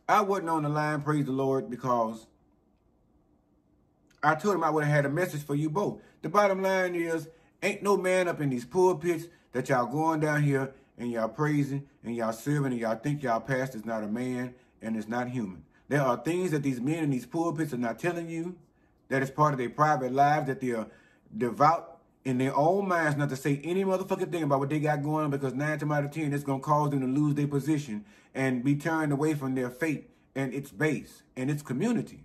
I wasn't on the line, praise the Lord, because I told him I would have had a message for you both. The bottom line is, ain't no man up in these pulpits that y'all going down here and y'all praising and y'all serving and y'all think y'all pastor's not a man and it's not human. There are things that these men in these pulpits are not telling you, that is part of their private lives, that they are devout in their own minds not to say any motherfucking thing about what they got going on, because 9 times out of 10, it's going to cause them to lose their position and be turned away from their faith and its base and its community.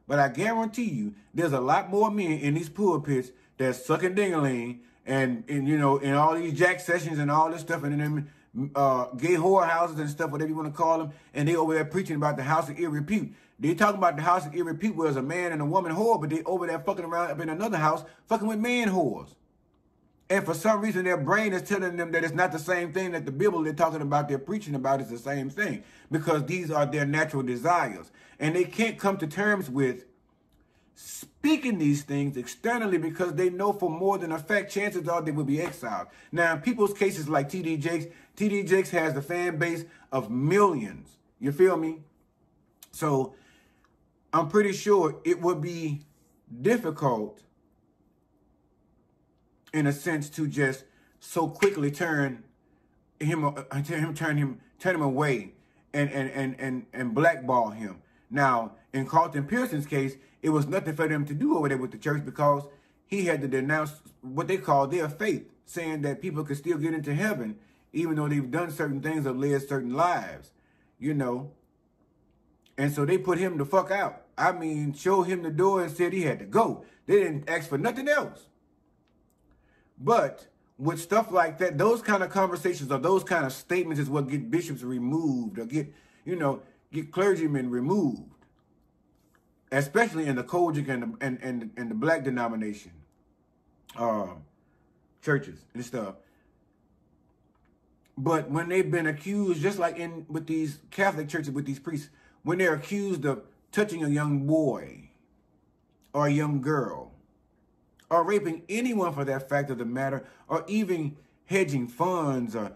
But I guarantee you, there's a lot more men in these pulpits that's sucking ding-a-ling and you know, in all these jack sessions and all this stuff, and in them gay whorehouses and stuff, whatever you want to call them, and they over there preaching about the house of ill repute. They talking about the house of ill repute where there's a man and a woman whore, but they over there fucking around up in another house, fucking with man whores. And for some reason, their brain is telling them that it's not the same thing, that the Bible they're talking about, they're preaching about is the same thing, because these are their natural desires. And they can't come to terms with speaking these things externally, because they know for more than a fact, chances are they will be exiled. Now, in people's cases like TD Jakes has the fan base of millions. You feel me? So I'm pretty sure it would be difficult, in a sense, to just so quickly turn him away and blackball him. Now, in Carlton Pearson's case, it was nothing for them to do over there with the church, because he had to denounce what they call their faith, saying that people could still get into heaven even though they've done certain things or led certain lives, you know. And so they put him the fuck out. I mean, showed him the door and said he had to go. They didn't ask for nothing else. But with stuff like that, those kind of conversations or those kind of statements is what get bishops removed, or get, you know, get clergymen removed, especially in the Kojic and the black denomination churches and stuff. But when they've been accused, just like with these Catholic churches, with these priests, when they're accused of touching a young boy or a young girl, or raping anyone for that fact of the matter, or even hedging funds, or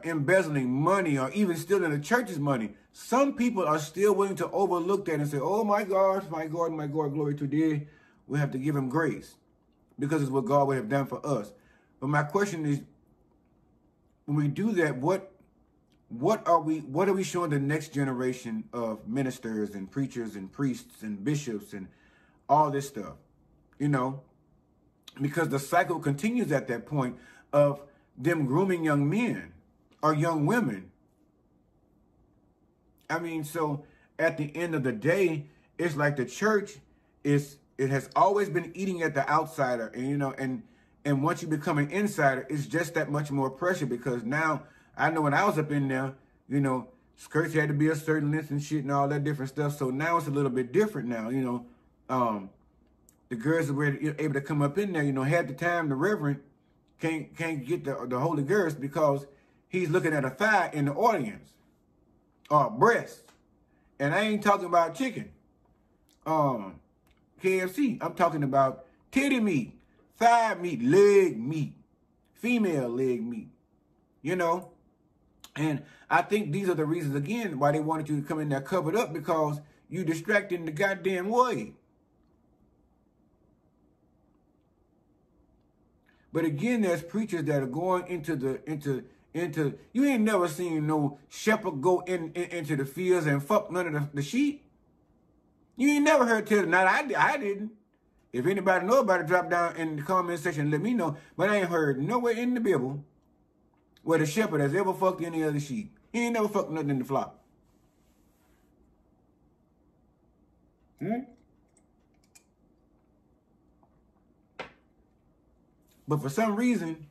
embezzling money, or even stealing the church's money, some people are still willing to overlook that and say, oh my God, my God, my God, glory to thee. We have to give him grace because it's what God would have done for us. But my question is, when we do that, what are we showing the next generation of ministers and preachers and priests and bishops and all this stuff, you know? Because the cycle continues at that point of them grooming young men or young women. I mean, so at the end of the day, it's like the church it has always been eating at the outsider, and you know, and once you become an insider, it's just that much more pressure, because now I know when I was up in there, you know, skirts had to be a certain length and shit and all that different stuff. So now it's a little bit different now, you know. The girls that were able to come up in there, you know, half the time the reverend can't get the Holy Ghost because he's looking at a thigh in the audience, or breast. And I ain't talking about chicken, KFC. I'm talking about titty meat, thigh meat, leg meat, female leg meat, you know. And I think these are the reasons, again, why they wanted you to come in there covered up, because you distracting the goddamn way. But again, there's preachers that are going into you ain't never seen no shepherd go into the fields and fuck none of the sheep. You ain't never heard tell, not I didn't. If anybody know about it, drop down in the comment section and let me know. But I ain't heard nowhere in the Bible where the shepherd has ever fucked any other sheep. He ain't never fucked nothing in the flock. But for some reason,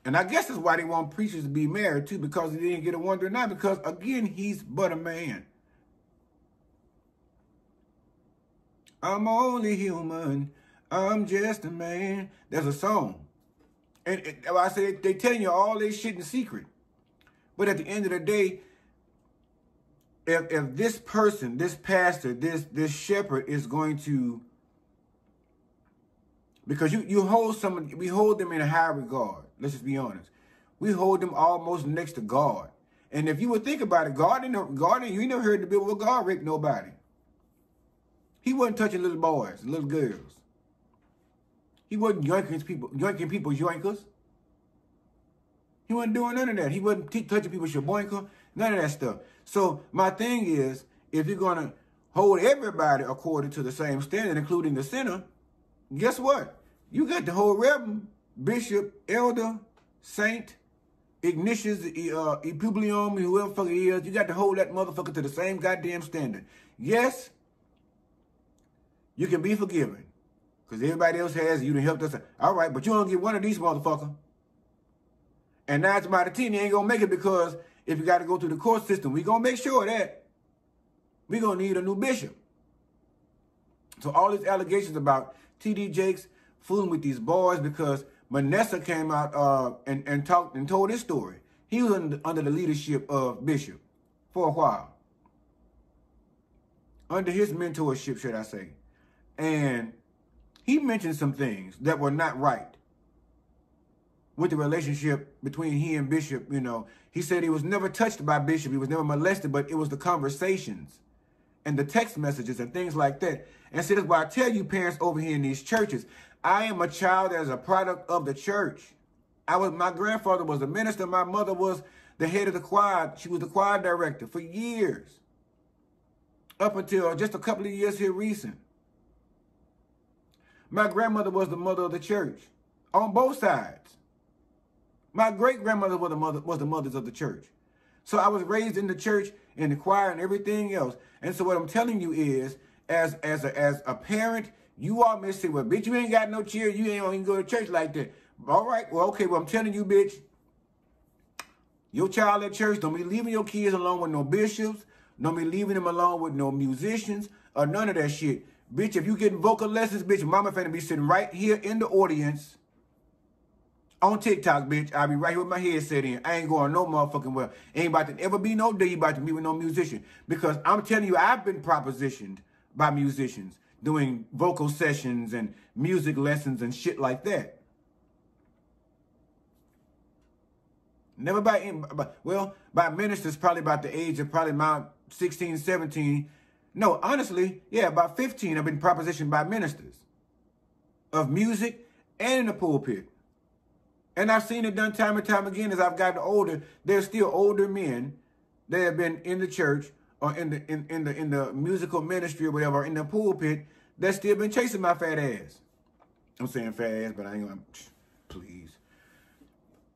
and I guess that's why they want preachers to be married too, because they didn't get a wonder or not, because again, he's but a man. I'm only human. I'm just a man. There's a song. And I say they telling you all this shit in secret. But at the end of the day, if this person, this pastor, this shepherd is going to, because we hold them in a high regard. Let's just be honest. We hold them almost next to God. And if you would think about it, God, you never heard the Bible where God raped nobody. He wasn't touching little boys, little girls. He wasn't yoinking people's yoinkers. He wasn't doing none of that. He wasn't touching people's shaboinker, none of that stuff. So my thing is, if you're going to hold everybody according to the same standard, including the sinner, guess what? You got the whole reverend, bishop, elder, saint, Ignatius, Epublium, whoever the fuck he is. You got to hold that motherfucker to the same goddamn standard. Yes, you can be forgiven. Because everybody else has, you done helped us. All right, but you don't get one of these motherfuckers. And 9 times out of 10, you ain't going to make it, because if you got to go through the court system, we going to make sure that we're going to need a new bishop. So all these allegations about T.D. Jakes fooling with these boys, because Manessa came out and talked and told his story. He was under the leadership of Bishop for a while. Under his mentorship, should I say. And he mentioned some things that were not right with the relationship between he and Bishop. You know, he said he was never touched by Bishop. He was never molested, but it was the conversations and the text messages and things like that. And see, that's why I tell you, parents over here in these churches, I am a child as a product of the church. My grandfather was a minister. My mother was the head of the choir. She was the choir director for years, up until just a couple of years here recent. My grandmother was the mother of the church on both sides. My great-grandmother was the mothers of the church. So I was raised in the church, in the choir, and everything else. And so what I'm telling you is, as a parent, you all may say, well, bitch, you ain't got no cheer. You ain't even go to church like that. All right, well, okay, well, I'm telling you, bitch, your child at church, don't be leaving your kids alone with no bishops. Don't be leaving them alone with no musicians or none of that shit. Bitch, if you getting vocal lessons, bitch, mama finna be sitting right here in the audience on TikTok, bitch. I'll be right here with my headset in. I ain't going no motherfucking well. Ain't about to ever be no day you about to meet with no musician. Because I'm telling you, I've been propositioned by musicians doing vocal sessions and music lessons and shit like that. Never by ministers probably about the age of probably about 16, 17. No, honestly, yeah, about 15 I've been propositioned by ministers of music and in the pulpit. And I've seen it done time and time again as I've gotten older. There's still older men that have been in the church or in the musical ministry or whatever, in the pulpit, that still been chasing my fat ass. I'm saying fat ass, but I ain't gonna, please.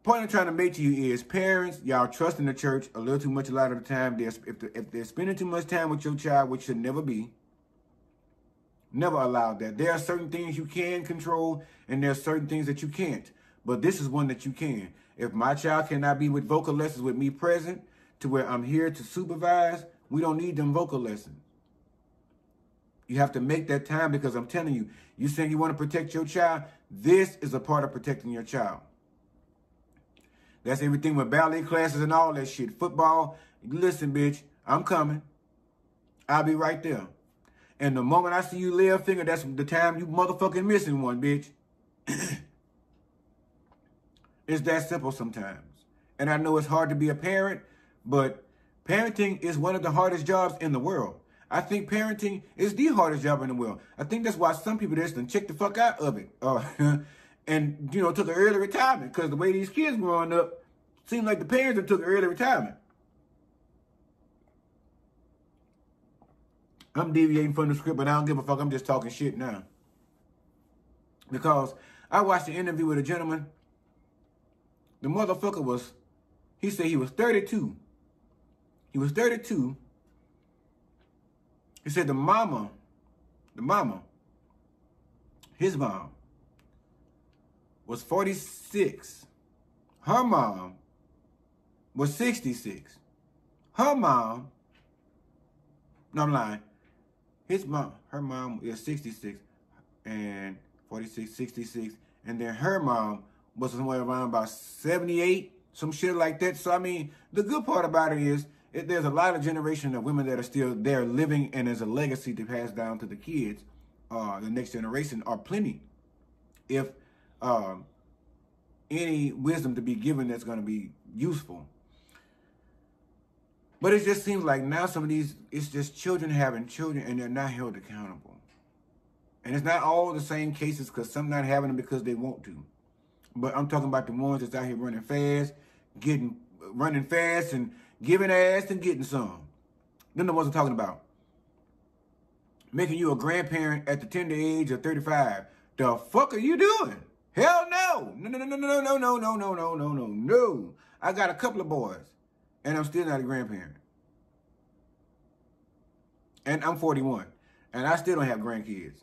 Point I'm trying to make to you is, parents, y'all trust in the church a little too much a lot of the time. If they're spending too much time with your child, which should never be, never allow that. There are certain things you can control, and there are certain things that you can't. But this is one that you can. If my child cannot be with vocal lessons with me present, to where I'm here to supervise, we don't need them vocal lessons. You have to make that time, because I'm telling you, you saying you want to protect your child, this is a part of protecting your child. That's everything with ballet classes and all that shit. Football, listen, bitch, I'm coming. I'll be right there. And the moment I see you lay a finger, that's the time you motherfucking missing one, bitch. It's that simple sometimes. And I know it's hard to be a parent, but parenting is one of the hardest jobs in the world. I think parenting is the hardest job in the world. I think that's why some people just done check the fuck out of it. And, you know, took an early retirement, because the way these kids growing up, seemed like the parents that took early retirement. I'm deviating from the script, but I don't give a fuck. I'm just talking shit now. Because I watched an interview with a gentleman. The motherfucker was, he said he was 32. He was 32. He said the mama, his mom, was 46. Her mom was 66. Her mom, no, I'm lying. her mom is 66 and 46, 66, and then her mom was somewhere around about 78, some shit like that. So I mean, the good part about it is there's a lot of generation of women that are still there living, and there's a legacy to pass down to the kids, the next generation, are plenty. If any wisdom to be given that's going to be useful. But it just seems like now some of these, it's just children having children and they're not held accountable. And it's not all the same cases, because some not having them because they want to. But I'm talking about the ones that's out here running fast and giving ass and getting some. Them the ones I'm talking about. Making you a grandparent at the tender age of 35. The fuck are you doing? Hell no. No. I got a couple of boys, and I'm still not a grandparent. And I'm 41, and I still don't have grandkids.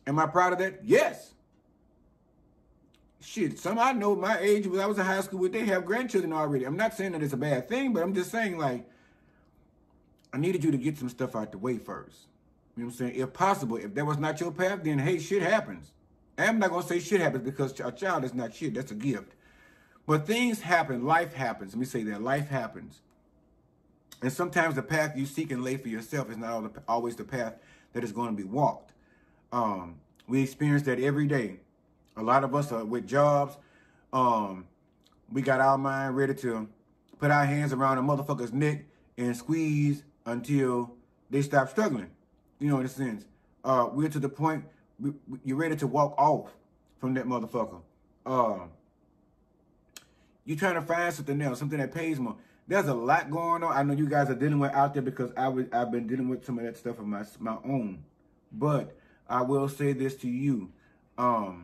Am I proud of that? Yes. Shit, some I know my age, when I was in high school, they have grandchildren already. I'm not saying that it's a bad thing, but I'm just saying, like, I needed you to get some stuff out the way first. You know what I'm saying? If possible, if that was not your path, then hey, shit happens. And I'm not going to say shit happens, because a child is not shit. That's a gift. But things happen. Life happens. Let me say that. Life happens. And sometimes the path you seek and lay for yourself is not always the path that is going to be walked. We experience that every day. A lot of us are with jobs. We got our mind ready to put our hands around a motherfucker's neck and squeeze until they stop struggling. You know, in a sense. We're to the point you're ready to walk off from that motherfucker. You're trying to find something else, something that pays more. There's a lot going on. I know you guys are dealing with out there, because I've been dealing with some of that stuff of my own. But I will say this to you, because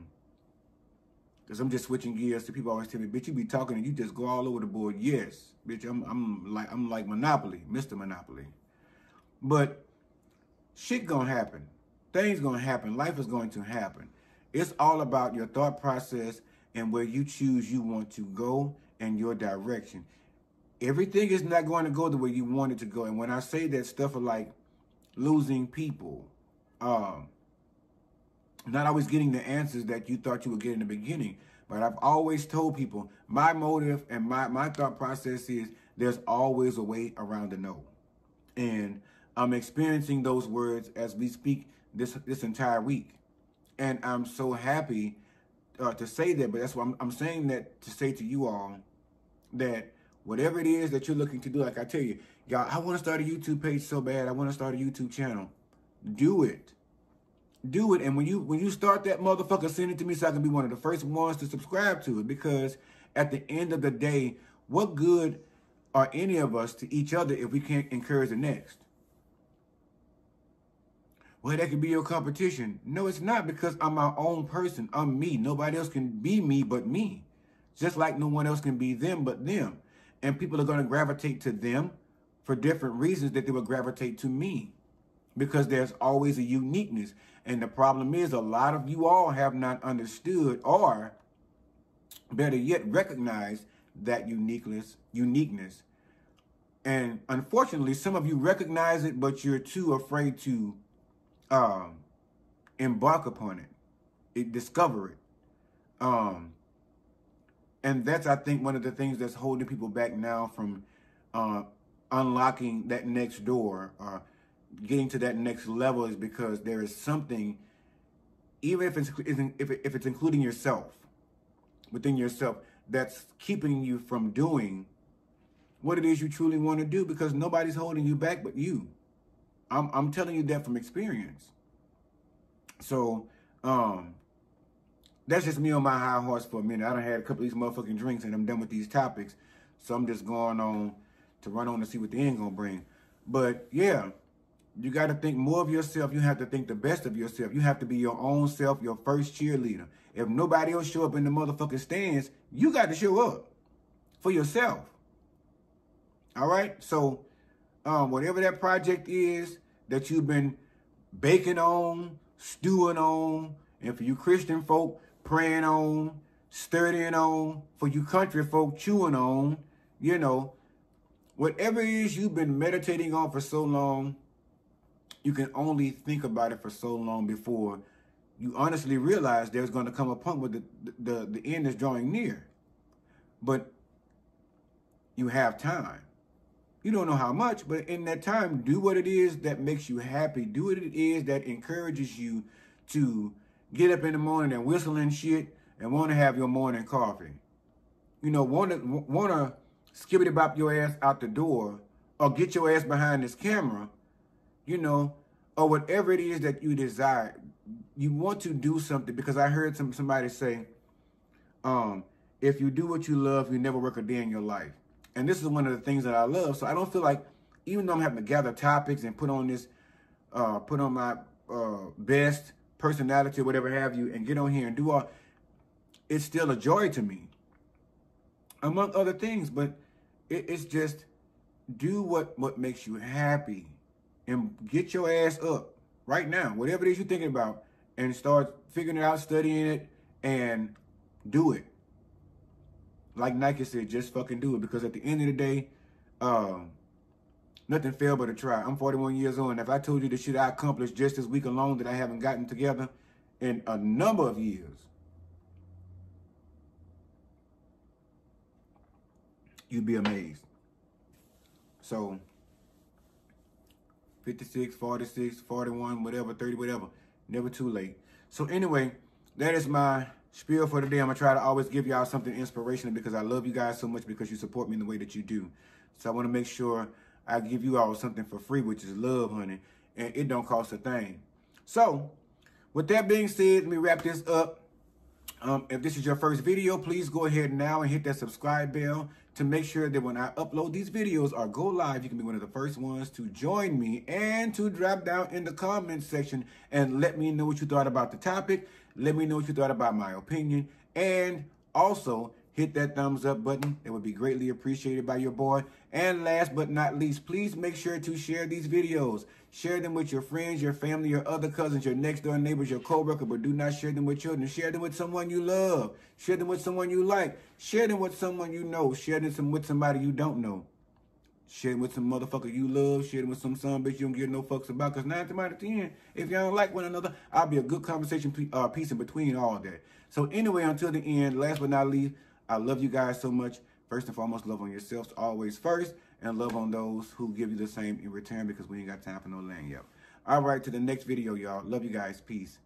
I'm just switching gears. So people always tell me, bitch, you be talking and you just go all over the board. Yes, bitch, I'm like Monopoly, Mr. Monopoly. But shit gonna happen. Things gonna happen. Life is going to happen. It's all about your thought process and where you choose you want to go and your direction. Everything is not going to go the way you want it to go. And when I say that, stuff are like losing people, not always getting the answers that you thought you would get in the beginning. But I've always told people, my motive and my thought process is there's always a way around the no. And I'm experiencing those words as we speak this entire week. And I'm so happy to say that. But that's why I'm saying that to say to you all that whatever it is that you're looking to do, like I tell you, y'all, I want to start a YouTube page so bad. I want to start a YouTube channel. Do it. Do it. And when you start that motherfucker, send it to me so I can be one of the first ones to subscribe to it. Because at the end of the day, what good are any of us to each other if we can't encourage the next? Well, that could be your competition. No, it's not, because I'm my own person. I'm me. Nobody else can be me but me. Just like no one else can be them but them. And people are going to gravitate to them for different reasons that they will gravitate to me. Because there's always a uniqueness. And the problem is, a lot of you all have not understood, or better yet, recognized that uniqueness. And unfortunately, some of you recognize it, but you're too afraid to embark upon it, discover it. And that's, I think, one of the things that's holding people back now from unlocking that next door, getting to that next level, is because there is something, even if it's including yourself, within yourself, that's keeping you from doing what it is you truly want to do, because nobody's holding you back but you. I'm telling you that from experience. So, that's just me on my high horse for a minute. I done had a couple of these motherfucking drinks and I'm done with these topics. So I'm just going on to run on to see what the end gonna bring. But yeah, you got to think more of yourself. You have to think the best of yourself. You have to be your own self, your first cheerleader. If nobody else show up in the motherfucking stands, you got to show up for yourself. All right? So whatever that project is that you've been baking on, stewing on, and for you Christian folk, praying on, studying on, for you country folk, chewing on, you know, Whatever it is you've been meditating on for so long, you can only think about it for so long before you honestly realize there's going to come a point where the end is drawing near. But you have time. You don't know how much, but in that time, do what it is that makes you happy. Do what it is that encourages you to get up in the morning and whistle and shit and want to have your morning coffee. You know, want to skibbity bop your ass out the door or get your ass behind this camera, you know, or whatever it is that you desire. You want to do something, because I heard somebody say, if you do what you love, you never work a day in your life. And this is one of the things that I love. So I don't feel like, even though I'm having to gather topics and put on my best personality or whatever have you, and get on here and do all, it's still a joy to me, among other things. But it's just, do what makes you happy, and get your ass up right now, whatever it is you're thinking about, and start figuring it out, studying it, and do it. Like Nike said, just fucking do it. Because at the end of the day, nothing failed but a try. I'm 41 years old, and if I told you the shit I accomplished just this week alone that I haven't gotten together in a number of years, you'd be amazed. So 56, 46, 41, whatever, 30, whatever. Never too late. So anyway, that is my spiel for today. I'm going to try to always give y'all something inspirational, because I love you guys so much, because you support me in the way that you do. So I want to make sure I give you all something for free, which is love, honey. And it don't cost a thing. So with that being said, let me wrap this up. If this is your first video, please go ahead now and hit that subscribe bell to make sure that when I upload these videos or go live, you can be one of the first ones to join me, and to drop down in the comments section and let me know what you thought about the topic. Let me know what you thought about my opinion, and also hit that thumbs up button. It would be greatly appreciated by your boy. And last but not least, please make sure to share these videos. Share them with your friends, your family, your other cousins, your next door neighbors, your co-worker, but do not share them with children. Share them with someone you love. Share them with someone you like. Share them with someone you know. Share them with somebody you don't know. Share them with some motherfucker you love. Share them with some son bitch you don't give no fucks about. Because 9 times out of 10, if y'all don't like one another, I'll be a good conversation piece in between all that. So anyway, until the end, last but not least, I love you guys so much. First and foremost, love on yourselves always first, and love on those who give you the same in return, because we ain't got time for no lanyard. All right, to the next video, y'all. Love you guys. Peace.